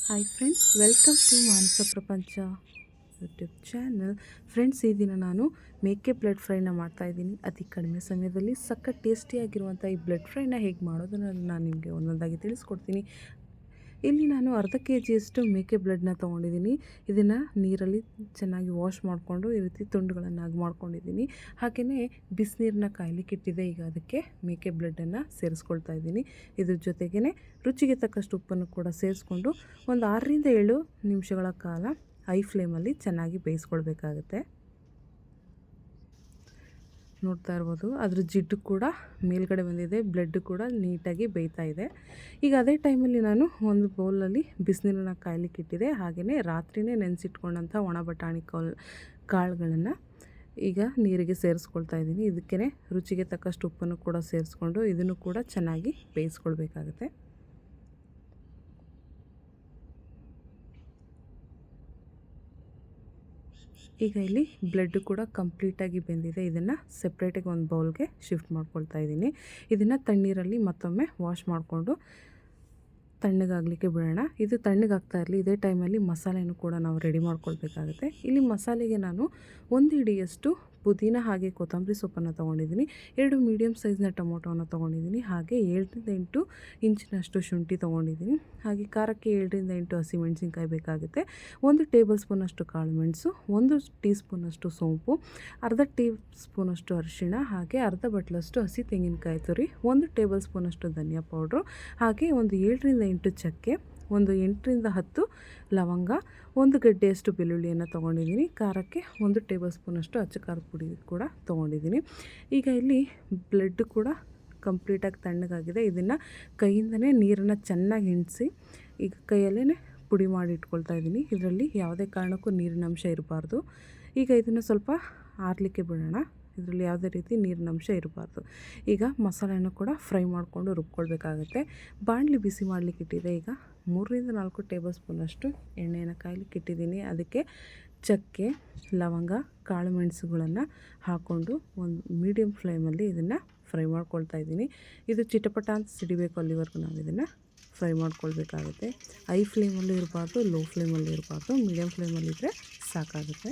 Hi friends, welcome to ಮಾನಸ ಪ್ರಪಂಚ YouTube channel. Friends, ಈ ದಿನ ನಾನು ಮೇಕೆ ಬ್ಲಡ್ ಫ್ರೈನ ಮಾಡ್ತಾಯಿದ್ದೀನಿ. ಅತಿ ಕಡಿಮೆ ಸಮಯದಲ್ಲಿ ಸಖತ್ ಟೇಸ್ಟಿಯಾಗಿರುವಂಥ ಈ ಬ್ಲಡ್ ಫ್ರೈನ ಹೇಗೆ ಮಾಡೋದನ್ನು ನಾನು ನಿಮಗೆ ಒಂದೊಂದಾಗಿ ತಿಳಿಸ್ಕೊಡ್ತೀನಿ. ಇಲ್ಲಿ ನಾನು ಅರ್ಧ ಕೆಜಿಯಷ್ಟು ಮೇಕೆ ಬ್ಲಡ್ನ ತೊಗೊಂಡಿದ್ದೀನಿ. ಇದನ್ನು ನೀರಲ್ಲಿ ಚೆನ್ನಾಗಿ ವಾಶ್ ಮಾಡಿಕೊಂಡು ಈ ರೀತಿ ತುಂಡುಗಳನ್ನಾಗಿ ಮಾಡ್ಕೊಂಡಿದ್ದೀನಿ. ಹಾಗೆಯೇ ಬಿಸಿನೀರನ್ನ ಕಾಯಲಿಕ್ಕೆ ಇಟ್ಟಿದೆ. ಈಗ ಅದಕ್ಕೆ ಮೇಕೆ ಬ್ಲಡ್ಡನ್ನು ಸೇರಿಸ್ಕೊಳ್ತಾ ಇದ್ದೀನಿ. ಇದ್ರ ಜೊತೆಗೇ ರುಚಿಗೆ ತಕ್ಕಷ್ಟು ಉಪ್ಪನ್ನು ಕೂಡ ಸೇರಿಸ್ಕೊಂಡು ಒಂದು 6ರಿಂದ 7 ನಿಮಿಷಗಳ ಕಾಲ ಹೈ ಫ್ಲೇಮಲ್ಲಿ ಚೆನ್ನಾಗಿ ಬೇಯಿಸ್ಕೊಳ್ಬೇಕಾಗತ್ತೆ. ನೋಡ್ತಾ ಇರ್ಬೋದು, ಅದ್ರ ಜಿಡ್ಡು ಕೂಡ ಮೇಲ್ಗಡೆ ಬಂದಿದೆ, ಬ್ಲಡ್ ಕೂಡ ನೀಟಾಗಿ ಬೇಯ್ತಾ ಇದೆ. ಈಗ ಅದೇ ಟೈಮಲ್ಲಿ ನಾನು ಒಂದು ಬೌಲಲ್ಲಿ ಬಿಸಿನೀರನ್ನ ಕಾಯಲಿಕ್ಕೆ ಇಟ್ಟಿದೆ. ಹಾಗೆಯೇ ರಾತ್ರಿಯೇ ನೆನೆಸಿಟ್ಕೊಂಡಂಥ ಒಣ ಬಟಾಣಿ ಕಾಳುಗಳನ್ನು ಈಗ ನೀರಿಗೆ ಸೇರಿಸ್ಕೊಳ್ತಾ ಇದ್ದೀನಿ. ಇದಕ್ಕೇ ರುಚಿಗೆ ತಕ್ಕಷ್ಟು ಉಪ್ಪನ್ನು ಕೂಡ ಸೇರಿಸ್ಕೊಂಡು ಇದನ್ನು ಕೂಡ ಚೆನ್ನಾಗಿ ಬೇಯಿಸ್ಕೊಳ್ಬೇಕಾಗತ್ತೆ. ಈಗ ಇಲ್ಲಿ ಬ್ಲಡ್ ಕೂಡ ಕಂಪ್ಲೀಟಾಗಿ ಬೆಂದಿದೆ. ಇದನ್ನು ಸೆಪ್ರೇಟಾಗಿ ಒಂದು ಬೌಲ್ಗೆ ಶಿಫ್ಟ್ ಮಾಡ್ಕೊಳ್ತಾ ಇದ್ದೀನಿ. ಇದನ್ನು ತಣ್ಣೀರಲ್ಲಿ ಮತ್ತೊಮ್ಮೆ ವಾಶ್ ಮಾಡಿಕೊಂಡು ತಣ್ಣಗಾಗಲಿಕ್ಕೆ ಬಿಡೋಣ. ಇದು ತಣ್ಣಗಾಗ್ತಾ ಇರಲಿ. ಇದೇ ಟೈಮಲ್ಲಿ ಮಸಾಲೆನೂ ಕೂಡ ನಾವು ರೆಡಿ ಮಾಡ್ಕೊಳ್ಬೇಕಾಗುತ್ತೆ. ಇಲ್ಲಿ ಮಸಾಲೆಗೆ ನಾನು 1 ಹಿಡಿಯಷ್ಟು ಪುದೀನ ಹಾಗೆ ಕೊತ್ತಂಬರಿ ಸೊಪ್ಪನ್ನು ತೊಗೊಂಡಿದ್ದೀನಿ. 2 ಮೀಡಿಯಮ್ ಸೈಜ್ನ ಟೊಮೊಟೊವನ್ನು ತೊಗೊಂಡಿದ್ದೀನಿ. ಹಾಗೆ 7ರಿಂದ 8 ಇಂಚಿನಷ್ಟು ಶುಂಠಿ ತೊಗೊಂಡಿದ್ದೀನಿ. ಹಾಗೆ ಖಾರಕ್ಕೆ 7ರಿಂದ 8 ಹಸಿಮೆಣಸಿನ್ಕಾಯಿ ಬೇಕಾಗುತ್ತೆ. 1 ಟೇಬಲ್ ಸ್ಪೂನಷ್ಟು ಕಾಳು ಮೆಣಸು, 1 ಟೀ ಸ್ಪೂನಷ್ಟು ಸೋಂಪು, ಅರ್ಧ ಟೀ ಸ್ಪೂನಷ್ಟು ಅರಿಶಿಣ, ಹಾಗೆ ಅರ್ಧ ಬಟ್ಲಷ್ಟು ಹಸಿ ತೆಂಗಿನಕಾಯಿ ತುರಿ, 1 ಟೇಬಲ್ ಸ್ಪೂನಷ್ಟು ಧನಿಯಾ ಪೌಡ್ರು, ಹಾಗೆ ಒಂದು 7ರಿಂದ 8 ಚಕ್ಕೆ, ಒಂದು 8ರಿಂದ 10 ಲವಂಗ, 1 ಗಡ್ಡೆಯಷ್ಟು ಬೆಳ್ಳುಳ್ಳಿಯನ್ನು ತೊಗೊಂಡಿದ್ದೀನಿ. ಖಾರಕ್ಕೆ 1 ಟೇಬಲ್ ಸ್ಪೂನಷ್ಟು ಅಚ್ಚ ಖಾರದ ಪುಡಿ ಕೂಡ ತೊಗೊಂಡಿದ್ದೀನಿ. ಈಗ ಇಲ್ಲಿ ಬ್ಲಡ್ ಕೂಡ ಕಂಪ್ಲೀಟಾಗಿ ತಣ್ಣಗಾಗಿದೆ. ಇದನ್ನು ಕೈಯಿಂದನೇ ನೀರನ್ನು ಚೆನ್ನಾಗಿ ಹಿಂಡಿಸಿ ಈಗ ಕೈಯಲ್ಲೇ ಪುಡಿ ಮಾಡಿ ಇಟ್ಕೊಳ್ತಾ ಇದ್ದೀನಿ. ಇದರಲ್ಲಿ ಯಾವುದೇ ಕಾರಣಕ್ಕೂ ನೀರಿನ ಅಂಶ ಇರಬಾರ್ದು. ಈಗ ಇದನ್ನು ಸ್ವಲ್ಪ ಆರಲಿಕ್ಕೆ ಬಿಡೋಣ. ಇದರಲ್ಲಿ ಯಾವುದೇ ರೀತಿ ನೀರಿನ ಅಂಶ ಇರಬಾರ್ದು. ಈಗ ಮಸಾಲೆಯನ್ನು ಕೂಡ ಫ್ರೈ ಮಾಡಿಕೊಂಡು ರುಬ್ಕೊಳ್ಬೇಕಾಗತ್ತೆ. ಬಾಣಲಿ ಬಿಸಿ ಮಾಡಲಿಕ್ಕೆ ಇಟ್ಟಿದೆ. ಈಗ 3ರಿಂದ 4 ಟೇಬಲ್ ಸ್ಪೂನಷ್ಟು ಎಣ್ಣೆಯನ್ನು ಕಾಯಲಿಕ್ಕೆ ಇಟ್ಟಿದ್ದೀನಿ. ಅದಕ್ಕೆ ಚಕ್ಕೆ, ಲವಂಗ, ಕಾಳು ಮೆಣಸುಗಳನ್ನು ಹಾಕ್ಕೊಂಡು ಒಂದು ಮೀಡಿಯಮ್ ಫ್ಲೇಮಲ್ಲಿ ಇದನ್ನು ಫ್ರೈ ಮಾಡ್ಕೊಳ್ತಾ ಇದ್ದೀನಿ. ಇದು ಚಿಟಪಟ ಅಂತ ಸಿಡಿಬೇಕು, ಅಲ್ಲಿವರೆಗೂ ನಾವು ಇದನ್ನು ಫ್ರೈ ಮಾಡ್ಕೊಳ್ಬೇಕಾಗುತ್ತೆ. ಹೈ ಫ್ಲೇಮಲ್ಲೂ ಇರಬಾರ್ದು, ಲೋ ಫ್ಲೇಮಲ್ಲೂ ಇರಬಾರ್ದು, ಮೀಡಿಯಮ್ ಫ್ಲೇಮಲ್ಲಿದ್ದರೆ ಸಾಕಾಗುತ್ತೆ.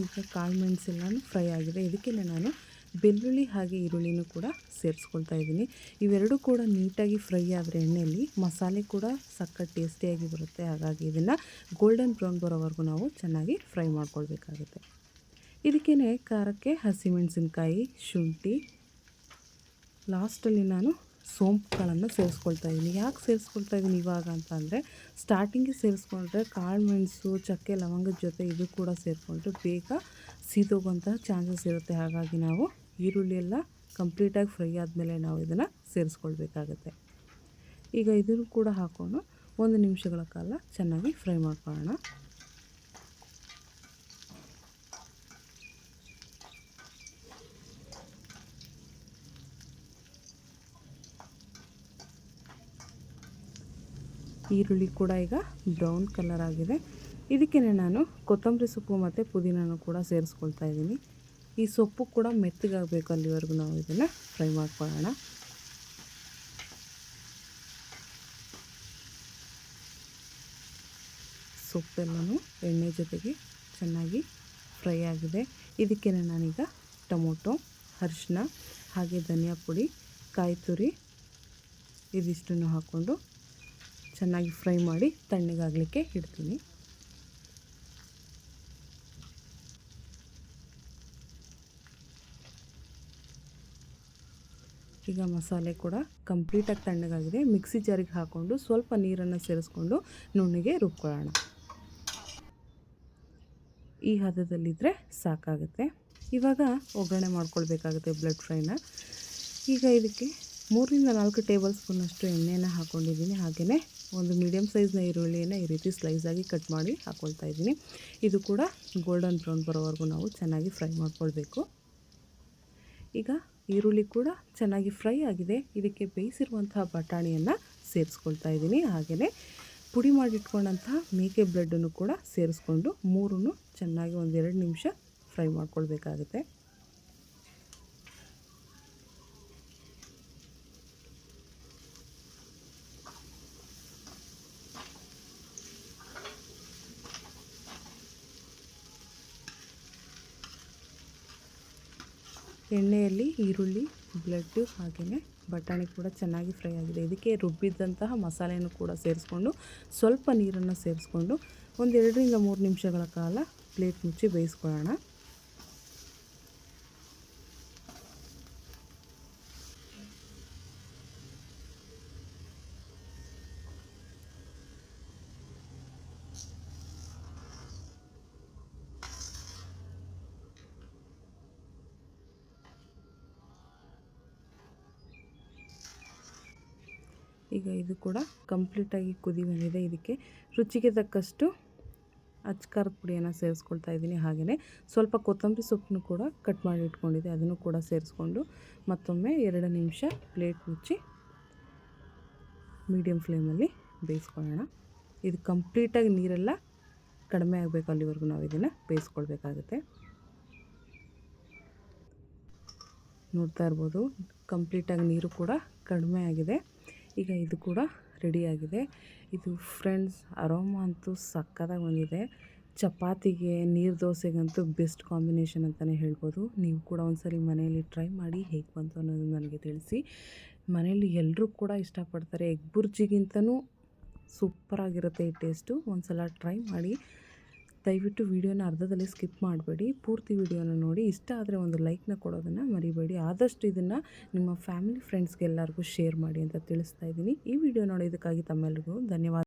ಈಗ ಕಾಳು ಮೆಣಸೆಲ್ಲನೂ ಫ್ರೈ ಆಗಿದೆ. ಇದಕ್ಕೆ ನಾನು ಬೆಳ್ಳುಳ್ಳಿ ಹಾಗೆ ಈರುಳ್ಳಿನೂ ಕೂಡ ಸೇರಿಸ್ಕೊಳ್ತಾ ಇದ್ದೀನಿ. ಇವೆರಡೂ ಕೂಡ ನೀಟಾಗಿ ಫ್ರೈ ಆದರೆ ಎಣ್ಣೆಯಲ್ಲಿ ಮಸಾಲೆ ಕೂಡ ಸಖತ್ ಟೇಸ್ಟಿಯಾಗಿ ಬರುತ್ತೆ. ಹಾಗಾಗಿ ಇದನ್ನು ಗೋಲ್ಡನ್ ಬ್ರೌನ್ ಬರೋವರೆಗೂ ನಾವು ಚೆನ್ನಾಗಿ ಫ್ರೈ ಮಾಡ್ಕೊಳ್ಬೇಕಾಗುತ್ತೆ. ಇದಕ್ಕೇ ಖಾರಕ್ಕೆ ಹಸಿಮೆಣಸಿನ್ಕಾಯಿ, ಶುಂಠಿ, ಲಾಸ್ಟಲ್ಲಿ ನಾನು ಸೋಂಪುಗಳನ್ನು ಸೇರಿಸ್ಕೊಳ್ತಾ ಇದ್ದೀನಿ. ಯಾಕೆ ಸೇರಿಸ್ಕೊಳ್ತಾ ಇದ್ದೀನಿ ಇವಾಗ ಅಂತ ಅಂದರೆ, ಸ್ಟಾರ್ಟಿಂಗಿಗೆ ಸೇರಿಸ್ಕೊಂಡ್ರೆ ಕಾಳು ಮೆಣಸು, ಚಕ್ಕೆ, ಲವಂಗದ ಜೊತೆ ಇದು ಕೂಡ ಸೇರಿಕೊಂಡ್ರೆ ಬೇಗ ಸೀದೋಗುವಂತಹ ಚಾನ್ಸಸ್ ಇರುತ್ತೆ. ಹಾಗಾಗಿ ನಾವು ಈರುಳ್ಳಿ ಎಲ್ಲ ಕಂಪ್ಲೀಟಾಗಿ ಫ್ರೈ ಆದಮೇಲೆ ನಾವು ಇದನ್ನು ಸೇರಿಸ್ಕೊಳ್ಬೇಕಾಗತ್ತೆ. ಈಗ ಇದನ್ನು ಕೂಡ ಹಾಕ್ಕೊಂಡು 1 ನಿಮಿಷಗಳ ಕಾಲ ಚೆನ್ನಾಗಿ ಫ್ರೈ ಮಾಡ್ಕೊಳ್ಳೋಣ. ಈರುಳ್ಳಿ ಕೂಡ ಈಗ ಬ್ರೌನ್ ಕಲರ್ ಆಗಿದೆ. ಇದಕ್ಕೇ ನಾನು ಕೊತ್ತಂಬರಿ ಸೊಪ್ಪು ಮತ್ತು ಪುದೀನನೂ ಕೂಡ ಸೇರಿಸ್ಕೊಳ್ತಾ ಇದ್ದೀನಿ. ಈ ಸೊಪ್ಪು ಕೂಡ ಮೆತ್ತಗಾಗಬೇಕು, ಅಲ್ಲಿವರೆಗೂ ನಾವು ಇದನ್ನು ಫ್ರೈ ಮಾಡ್ಕೊಳ್ಳೋಣ. ಸೊಪ್ಪೆಲ್ಲನೂ ಎಣ್ಣೆ ಜೊತೆಗೆ ಚೆನ್ನಾಗಿ ಫ್ರೈ ಆಗಿದೆ. ಇದಕ್ಕೇ ನಾನೀಗ ಟೊಮೊಟೊ, ಅರಿಶಿನ ಹಾಗೆ ಧನಿಯಾ ಪುಡಿ, ಕಾಯಿ ತುರಿ ಇದಿಷ್ಟನ್ನು ಹಾಕ್ಕೊಂಡು ಚೆನ್ನಾಗಿ ಫ್ರೈ ಮಾಡಿ ತಣ್ಣಗಾಗಲಿಕ್ಕೆ ಇಡ್ತೀನಿ. ಈಗ ಮಸಾಲೆ ಕೂಡ ಕಂಪ್ಲೀಟಾಗಿ ತಣ್ಣಗಾಗಿದೆ. ಮಿಕ್ಸಿ ಜಾರಿಗೆ ಹಾಕ್ಕೊಂಡು ಸ್ವಲ್ಪ ನೀರನ್ನು ಸೇರಿಸ್ಕೊಂಡು ನುಣ್ಣಗೆ ರುಬ್ಕೊಳ್ಳೋಣ. ಈ ಹದದಲ್ಲಿದ್ದರೆ ಸಾಕಾಗುತ್ತೆ. ಇವಾಗ ಒಗ್ಗರಣೆ ಮಾಡ್ಕೊಳ್ಬೇಕಾಗುತ್ತೆ ಬ್ಲಡ್ ಫ್ರೈನ. ಈಗ ಇದಕ್ಕೆ 3ರಿಂದ 4 ಟೇಬಲ್ ಸ್ಪೂನಷ್ಟು ಎಣ್ಣೆಯನ್ನು ಹಾಕ್ಕೊಂಡಿದ್ದೀನಿ. ಹಾಗೆಯೇ ಒಂದು ಮೀಡಿಯಮ್ ಸೈಜ್ನ ಈರುಳ್ಳಿಯನ್ನು ಈ ರೀತಿ ಸ್ಲೈಸಾಗಿ ಕಟ್ ಮಾಡಿ ಹಾಕ್ಕೊಳ್ತಾ ಇದ್ದೀನಿ. ಇದು ಕೂಡ ಗೋಲ್ಡನ್ ಬ್ರೌನ್ ಬರೋವರೆಗೂ ನಾವು ಚೆನ್ನಾಗಿ ಫ್ರೈ ಮಾಡ್ಕೊಳ್ಬೇಕು. ಈಗ ಈರುಳ್ಳಿ ಕೂಡ ಚೆನ್ನಾಗಿ ಫ್ರೈ ಆಗಿದೆ. ಇದಕ್ಕೆ ಬೇಯಿಸಿರುವಂತಹ ಬಟಾಣಿಯನ್ನು ಸೇರಿಸ್ಕೊಳ್ತಾ ಇದ್ದೀನಿ. ಹಾಗೆಯೇ ಪುಡಿ ಮಾಡಿಟ್ಕೊಂಡಂತಹ ಮೇಕೆ ಬ್ಲಡ್ಡನ್ನು ಕೂಡ ಸೇರಿಸ್ಕೊಂಡು ಮೂರನ್ನು ಚೆನ್ನಾಗಿ ಒಂದು 2 ನಿಮಿಷ ಫ್ರೈ ಮಾಡ್ಕೊಳ್ಬೇಕಾಗುತ್ತೆ. ಎಣ್ಣೆಯಲ್ಲಿ ಈರುಳ್ಳಿ, ಬ್ಲಡ್ಡು ಹಾಗೆಯೇ ಬಟಾಣಿ ಕೂಡ ಚೆನ್ನಾಗಿ ಫ್ರೈ ಆಗಿದೆ. ಇದಕ್ಕೆ ರುಬ್ಬಿದ್ದಂತಹ ಮಸಾಲೆಯನ್ನು ಕೂಡ ಸೇರಿಸ್ಕೊಂಡು ಸ್ವಲ್ಪ ನೀರನ್ನು ಸೇರಿಸ್ಕೊಂಡು ಒಂದು 2 ರಿಂದ 3 ನಿಮಿಷಗಳ ಕಾಲ ಪ್ಲೇಟ್ ಮುಚ್ಚಿ ಬೇಯಿಸ್ಕೊಳ್ಳೋಣ. ಈಗ ಇದು ಕೂಡ ಕಂಪ್ಲೀಟಾಗಿ ಕುದಿ ಬಂದಿದೆ. ಇದಕ್ಕೆ ರುಚಿಗೆ ತಕ್ಕಷ್ಟು ಅಚ್ಕಾರದ ಪುಡಿಯನ್ನು ಸೇರಿಸ್ಕೊಳ್ತಾ ಇದ್ದೀನಿ. ಹಾಗೆಯೇ ಸ್ವಲ್ಪ ಕೊತ್ತಂಬರಿ ಸೊಪ್ಪನ್ನು ಕೂಡ ಕಟ್ ಮಾಡಿ ಇಟ್ಕೊಂಡಿದ್ದೆ, ಅದನ್ನು ಕೂಡ ಸೇರಿಸ್ಕೊಂಡು ಮತ್ತೊಮ್ಮೆ 2 ನಿಮಿಷ ಪ್ಲೇಟ್ ಮುಚ್ಚಿ ಮೀಡಿಯಮ್ ಫ್ಲೇಮಲ್ಲಿ ಬೇಯಿಸ್ಕೊಳ್ಳೋಣ. ಇದು ಕಂಪ್ಲೀಟಾಗಿ ನೀರೆಲ್ಲ ಕಡಿಮೆ ಆಗಬೇಕು, ಅಲ್ಲಿವರೆಗೂ ನಾವು ಇದನ್ನು ಬೇಯಿಸ್ಕೊಳ್ಬೇಕಾಗುತ್ತೆ. ನೋಡ್ತಾ ಇರ್ಬೋದು, ಕಂಪ್ಲೀಟಾಗಿ ನೀರು ಕೂಡ ಕಡಿಮೆ ಆಗಿದೆ. ಈಗ ಇದು ಕೂಡ ರೆಡಿಯಾಗಿದೆ. ಇದು ಫ್ರೆಂಡ್ಸ್ ಅರೋಮಾ ಅಂತೂ ಸಕ್ಕತ್ತಾಗಿ ಬಂದಿದೆ. ಚಪಾತಿಗೆ, ನೀರು ದೋಸೆಗಂತೂ ಬೆಸ್ಟ್ ಕಾಂಬಿನೇಷನ್ ಅಂತಲೇ ಹೇಳ್ಬೋದು. ನೀವು ಕೂಡ ಒಂದ್ಸಲಿ ಮನೆಯಲ್ಲಿ ಟ್ರೈ ಮಾಡಿ ಹೇಗೆ ಬಂತು ಅನ್ನೋದನ್ನು ನನಗೆ ತಿಳಿಸಿ. ಮನೆಯಲ್ಲಿ ಎಲ್ಲರೂ ಕೂಡ ಇಷ್ಟಪಡ್ತಾರೆ. ಎಗ್ ಬುರ್ಜಿಗಿಂತನೂ ಸೂಪರಾಗಿರುತ್ತೆ ಈ ಟೇಸ್ಟು. ಒಂದು ಸಲ ಟ್ರೈ ಮಾಡಿ. ದಯವಿಟ್ಟು ವಿಡಿಯೋನ ಅರ್ಧದಲ್ಲಿ ಸ್ಕಿಪ್ ಮಾಡಬೇಡಿ, ಪೂರ್ತಿ ವಿಡಿಯೋನ ನೋಡಿ. ಇಷ್ಟ ಆದರೆ ಒಂದು ಲೈಕ್ನ ಕೊಡೋದನ್ನು ಮರಿಬೇಡಿ. ಆದಷ್ಟು ಇದನ್ನು ನಿಮ್ಮ ಫ್ಯಾಮಿಲಿ ಫ್ರೆಂಡ್ಸ್ಗೆ ಎಲ್ಲರಿಗೂ ಶೇರ್ ಮಾಡಿ ಅಂತ ತಿಳಿಸ್ತಾ ಇದ್ದೀನಿ. ಈ ವಿಡಿಯೋ ನೋಡೋದಕ್ಕಾಗಿ ತಮ್ಮೆಲ್ಲರಿಗೂ ಧನ್ಯವಾದ.